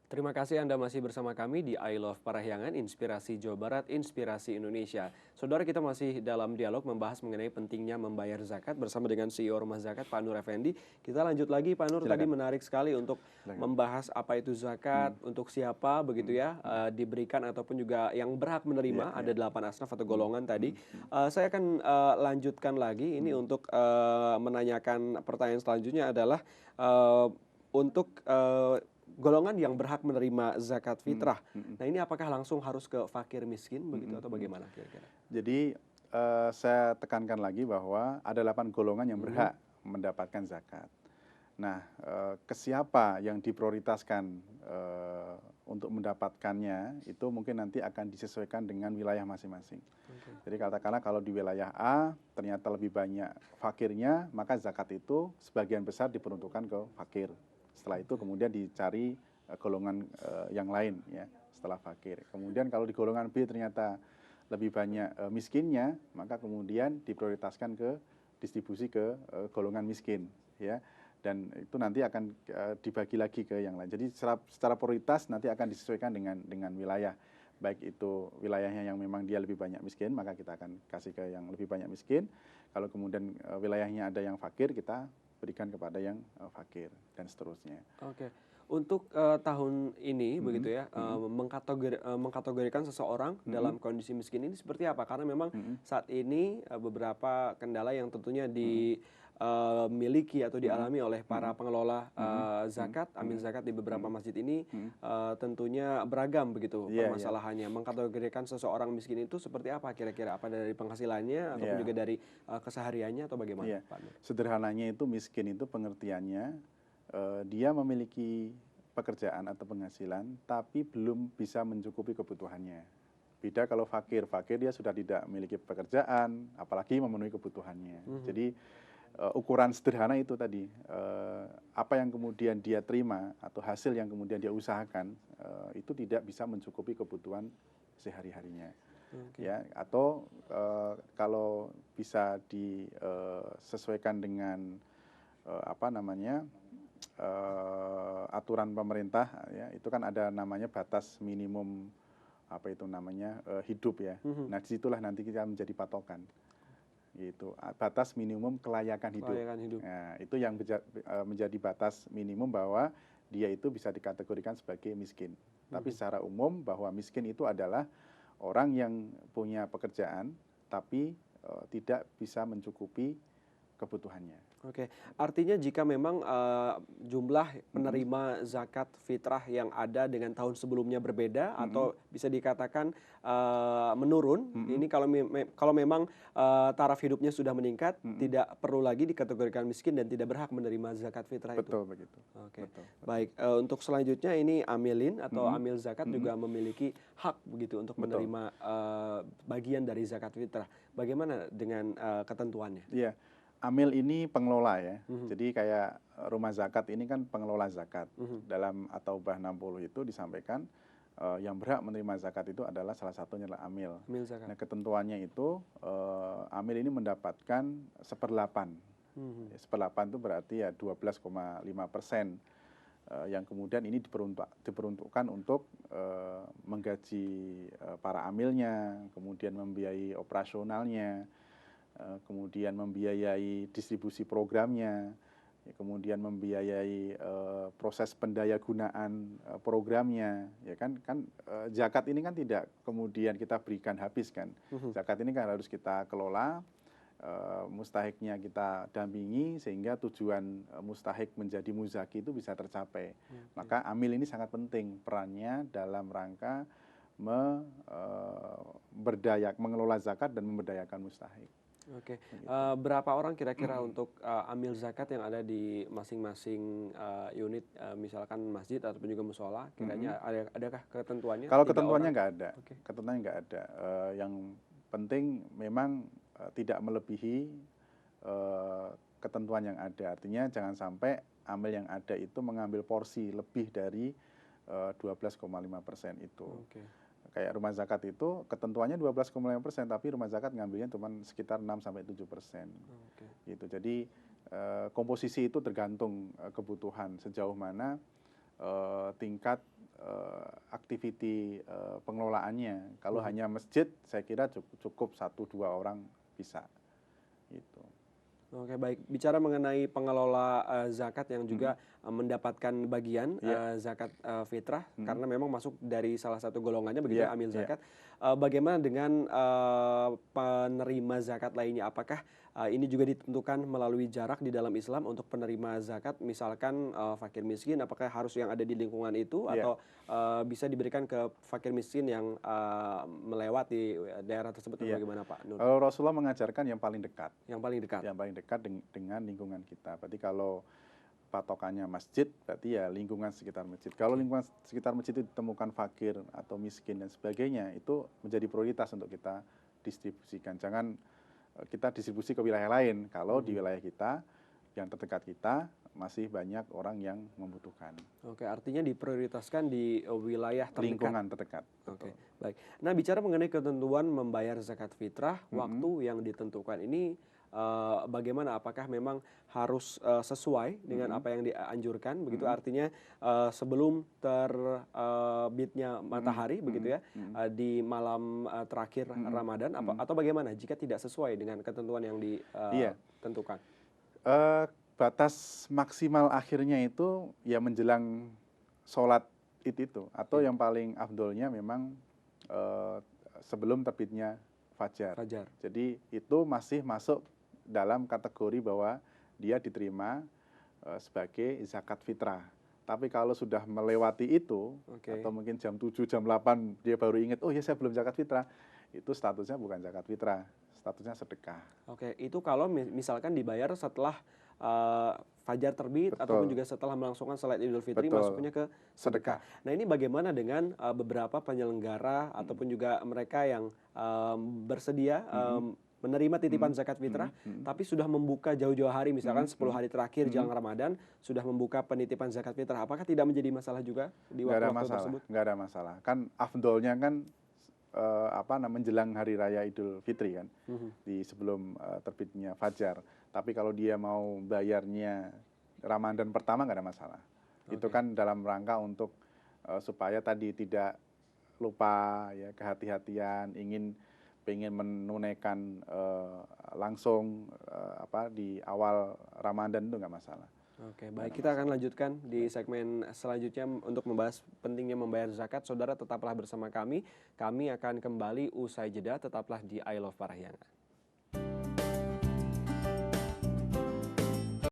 Terima kasih Anda masih bersama kami di I Love Parahyangan, Inspirasi Jawa Barat, Inspirasi Indonesia. Saudara, kita masih dalam dialog membahas mengenai pentingnya membayar zakat bersama dengan CEO Rumah Zakat, Pak Nur Effendi. Kita lanjut lagi, Pak Nur, tadi Silakan, menarik sekali untuk silakan. membahas apa itu zakat, untuk siapa begitu ya, diberikan ataupun juga yang berhak Iya, menerima, iya. ada 8 asnaf atau golongan tadi. Mhm, mhm, Saya akan lanjutkan lagi ini mhm, untuk menanyakan pertanyaan selanjutnya adalah eh, untuk golongan yang berhak menerima zakat mhm, fitrah. mhm, Nah, ini apakah langsung harus ke fakir miskin begitu mhm, atau mhm. bagaimana kira-kira? Jadi, saya tekankan lagi bahwa ada 8 golongan yang Mhm, berhak mendapatkan zakat. Nah, ke siapa yang diprioritaskan, untuk mendapatkannya, itu mungkin nanti akan disesuaikan dengan wilayah masing-masing. oke. Jadi katakanlah kalau di wilayah A ternyata lebih banyak fakirnya, maka zakat itu sebagian besar diperuntukkan ke fakir. Setelah itu kemudian dicari golongan yang lain ya setelah fakir. Kemudian kalau di golongan B ternyata lebih banyak miskinnya, maka kemudian diprioritaskan ke distribusi ke golongan miskin ya. Dan itu nanti akan dibagi lagi ke yang lain. Jadi secara prioritas nanti akan disesuaikan dengan wilayah. Baik itu wilayahnya yang memang dia lebih banyak miskin, maka kita akan kasih ke yang lebih banyak miskin. Kalau kemudian wilayahnya ada yang fakir, kita berikan kepada yang fakir dan seterusnya. Oke. Untuk tahun ini Mhm, begitu ya, mhm, mengkategorikan seseorang mhm, dalam kondisi miskin ini seperti apa? Karena memang mhm, saat ini beberapa kendala yang tentunya mhm, dimiliki atau mhm, dialami oleh para mhm, pengelola mhm, mhm, zakat, amil mhm, zakat di beberapa mhm, masjid ini mhm. tentunya beragam begitu Iya, iya, permasalahannya. Mengkategorikan seseorang miskin itu seperti apa kira-kira? Apa dari penghasilannya ataupun iya, juga dari kesehariannya atau bagaimana, iya. Pak Nur? Sederhananya itu miskin itu pengertiannya dia memiliki pekerjaan atau penghasilan, tapi belum bisa mencukupi kebutuhannya. Beda kalau fakir, fakir dia sudah tidak memiliki pekerjaan, apalagi memenuhi kebutuhannya. Mhm, Jadi ukuran sederhana itu tadi, apa yang kemudian dia terima atau hasil yang kemudian dia usahakan itu tidak bisa mencukupi kebutuhan sehari-harinya. oke. Ya, atau kalau bisa disesuaikan dengan apa namanya aturan pemerintah ya itu kan ada namanya batas minimum apa itu namanya hidup ya. Mhm. Nah disitulah nanti kita menjadi patokan gitu batas minimum kelayakan hidup. Kelayakan hidup. Nah itu yang menjadi batas minimum bahwa dia itu bisa dikategorikan sebagai miskin. Tapi Mhm. secara umum bahwa miskin itu adalah orang yang punya pekerjaan tapi tidak bisa mencukupi kebutuhannya. Oke, artinya jika memang jumlah Mm-mm, penerima zakat fitrah yang ada dengan tahun sebelumnya berbeda mm-mm, atau bisa dikatakan menurun, mm-mm, ini kalau memang taraf hidupnya sudah meningkat, mm-mm. tidak perlu lagi dikategorikan miskin dan tidak berhak menerima zakat fitrah itu. Betul begitu, Oke, betul betul. baik. Untuk selanjutnya ini amilin atau Mhm, amil zakat mhm, juga memiliki hak begitu untuk betul. menerima bagian dari zakat fitrah. Bagaimana dengan ketentuannya? Iya, amil ini pengelola ya. Mhm, Jadi kayak rumah zakat ini kan pengelola zakat. mhm. Dalam At-Taubah 60 itu disampaikan yang berhak menerima zakat itu adalah salah satunya adalah amil. Amil zakat. Nah, ketentuannya itu amil ini mendapatkan seperdelapan. Mhm. Seperdelapan itu berarti ya 12,5%. Yang kemudian ini diperuntukkan untuk menggaji para amilnya, kemudian membiayai operasionalnya, kemudian membiayai distribusi programnya, ya, kemudian membiayai proses pendayagunaan programnya, ya kan zakat ini kan tidak kemudian kita berikan habis kan, Mhm. zakat ini kan harus kita kelola, mustahiknya kita dampingi sehingga tujuan mustahik menjadi muzaki itu bisa tercapai. Oke, Maka amil ini sangat penting perannya dalam rangka mengelola zakat dan memberdayakan mustahik. oke. Begitu. Berapa orang kira-kira untuk amil zakat yang ada di masing-masing unit, misalkan masjid ataupun juga musola, Mm-mm. kiranya adakah ketentuannya Kalau 3 ketentuannya orang? nggak ada, Oke, ketentuannya nggak ada. Yang penting memang tidak melebihi ketentuan yang ada. Artinya jangan sampai amil yang ada itu mengambil porsi lebih dari 12,5% itu. oke, Kayak rumah zakat itu ketentuannya 12,5%, tapi rumah zakat ngambilnya cuma sekitar 6-7%. oke. Gitu. Jadi komposisi itu tergantung kebutuhan sejauh mana tingkat activity pengelolaannya. Kalau hanya masjid, saya kira cukup 1-2 orang bisa. Gitu. Oke, baik. Bicara mengenai pengelola zakat yang juga mendapatkan bagian zakat fitrah, karena memang masuk dari salah satu golongannya begitu ya, amil zakat. Bagaimana dengan penerima zakat lainnya? Apakah ini juga ditentukan melalui jarak di dalam Islam untuk penerima zakat? Misalkan fakir miskin, apakah harus yang ada di lingkungan itu atau bisa diberikan ke fakir miskin yang melewati daerah tersebut? Atau bagaimana, Pak Nur? Kalau Rasulullah mengajarkan yang paling dekat. Yang paling dekat. Yang paling dekat dengan lingkungan kita. Berarti kalau patokannya masjid, berarti ya lingkungan sekitar masjid. Kalau lingkungan sekitar masjid itu ditemukan fakir atau miskin dan sebagainya, itu menjadi prioritas untuk kita distribusikan. Jangan kita distribusi ke wilayah lain. Kalau di wilayah kita, yang terdekat kita, masih banyak orang yang membutuhkan. Oke, artinya diprioritaskan di wilayah terdekat. Lingkungan terdekat. Oke, baik. Nah, bicara mengenai ketentuan membayar zakat fitrah, waktu yang ditentukan ini bagaimana? Apakah memang harus sesuai dengan apa yang dianjurkan? Begitu artinya sebelum terbitnya matahari, begitu ya, di malam terakhir Ramadan, atau bagaimana? Jika tidak sesuai dengan ketentuan yang ditentukan? Batas maksimal akhirnya itu ya menjelang sholat id itu, atau yang paling afdolnya memang sebelum terbitnya fajar. Jadi itu masih masuk dalam kategori bahwa dia diterima sebagai zakat fitrah. Tapi kalau sudah melewati itu, atau mungkin jam 7, jam 8 dia baru ingat, oh ya saya belum zakat fitrah, itu statusnya bukan zakat fitrah, statusnya sedekah. Oke, itu kalau misalkan dibayar setelah fajar terbit, ataupun juga setelah melangsungkan salat Idul Fitri, masuknya ke sedekah. Nah, ini bagaimana dengan beberapa penyelenggara ataupun juga mereka yang bersedia menerima titipan zakat fitrah, tapi sudah membuka jauh-jauh hari, misalkan 10 hari terakhir jelang Ramadan, sudah membuka penitipan zakat fitrah. Apakah tidak menjadi masalah juga di waktu-waktu tersebut? Nggak ada masalah. Kan afdolnya kan menjelang hari raya Idul Fitri kan, di sebelum terbitnya fajar. Tapi kalau dia mau bayarnya Ramadan pertama nggak ada masalah. Itu kan dalam rangka untuk supaya tadi tidak lupa ya, kehati-hatian, pengen menunaikan langsung di awal Ramadan itu nggak masalah. Oke, baik, kita akan lanjutkan di segmen selanjutnya untuk membahas pentingnya membayar zakat. Saudara tetaplah bersama kami. Kami akan kembali usai jeda, tetaplah di I Love Parahyangan.